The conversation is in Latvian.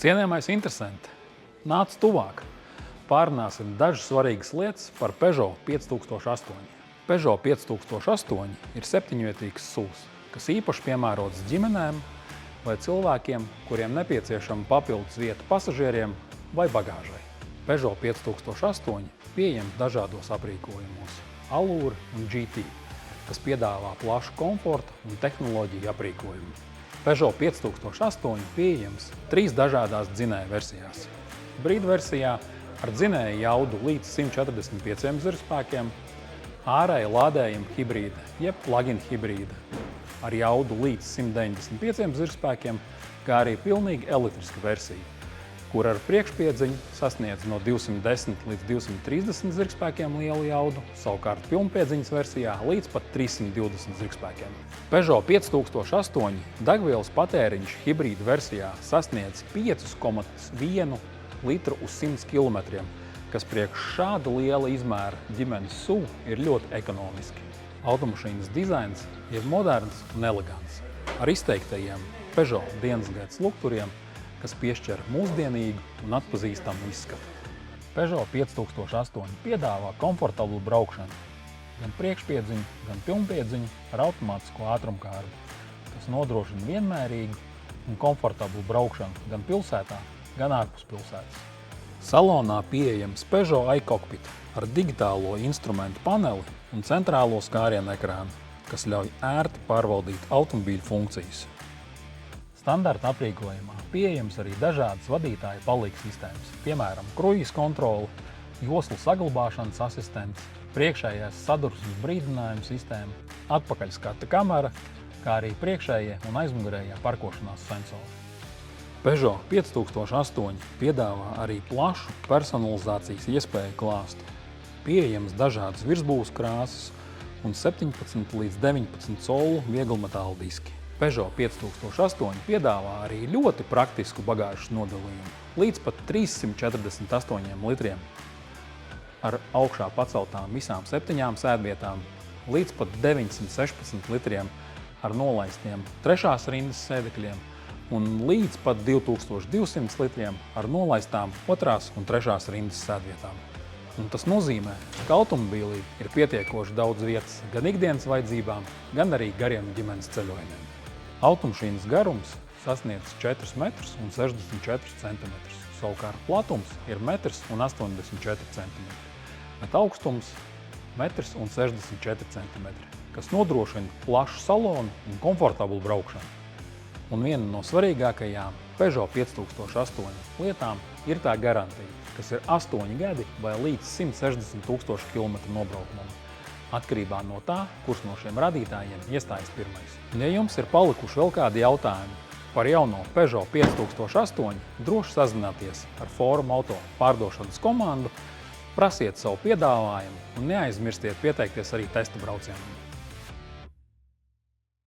Cienījamais interesanti, nāc tuvāk. Pārunāsim dažas svarīgas lietas par Peugeot 5008. Peugeot 5008 ir septiņvietīgs SUVs, kas īpaši piemērots ģimenēm vai cilvēkiem, kuriem nepieciešama papildus vieta pasažieriem vai bagāžai. Peugeot 5008 pieejams dažādos aprīkojumos Allure un GT, kas piedāvā plašu komforta un tehnoloģiju aprīkojumu. Peugeot 5008 pieejams 3 dažādās dzinēja versijās. Hibrīda versijā ar dzinēja jaudu līdz 145 zirgspēkiem, ārēja lādējuma hibrīda, jeb plug-in hibrīda ar jaudu līdz 195 zirgspēkiem, kā arī pilnīgi elektriska versija, kur ar priekšpiedziņu sasniedz no 210 līdz 230 zirgspēkiem lielu jaudu, savukārt pilnpiedziņas versijā līdz pat 320 zirgspēkiem. Peugeot 5008 degvielas patēriņš hibrīda versijā sasniedz 5,1 litru uz 100 km, kas priekš šāda liela izmēra ģimenes SUV ir ļoti ekonomiski. Automašīnas dizains ir moderns un elegants, ar izteiktajiem Peugeot dienasgaitas lukturiem, kas piešķir mūsdienīgu un atpazīstamu izskatu. Peugeot 5008 piedāvā komfortablu braukšanu, gan priekšpiedziņu, gan pilnpiedziņu ar automātisko ātrumkārbu, kas nodrošina vienmērīgu un komfortablu braukšanu gan pilsētā, gan ārpus pilsētas. Salonā pieejams Peugeot iCockpit ar digitālo instrumentu paneli un centrālo skārienu ekrānu, kas ļauj ērti pārvaldīt automobīļu funkcijas. Standarta aprīkojumā pieejams arī dažādas vadītāja palīgu sistēmas, piemēram, kruīza kontrole, joslu saglabāšanas asistents, priekšējās sadursmes brīdinājuma sistēma, atpakaļskata kamera, kā arī priekšējie un aizmugurējie parkošanās sensori. Peugeot 5008 piedāvā arī plašu personalizācijas iespēju klāstu. Pieejams dažādas virsbūves krāsas un 17 līdz 19 colu vieglmetāla diski. Peugeot 5008 piedāvā arī ļoti praktisku bagāžas nodalījumu, līdz pat 348 litriem, ar augšā paceltām visām 7 sēdvietām, līdz pat 916 litriem ar nolaistiem 3. rindas sēdekļiem un līdz pat 2200 litriem ar nolaistām 2. un 3. rindas sēdvietām. Un tas nozīmē, ka automobīlī ir pietiekoši daudz vietas gan ikdienas vajadzībām, gan arī gariem ģimenes ceļojumiem. Automašīnas garums sasniedz 4 metrus un 64 centimetrus, savukārt platums ir 1,84 centimetri, bet augstums 1,64 centimetri, kas nodrošina plašu salonu un komfortablu braukšanu. Un viena no svarīgākajām Peugeot 5008 lietām ir tā garantija, kas ir 8 gadi vai līdz 160 000 km nobraukumam, atkarībā no tā, kurš no šiem radītājiem iestājas pirmais. Un ja jums ir palikuši vēl kādi jautājumi par jauno Peugeot 5008, droši sazināties ar Forum Auto pārdošanas komandu, prasiet savu piedāvājumu un neaizmirstiet pieteikties arī testa braucienam.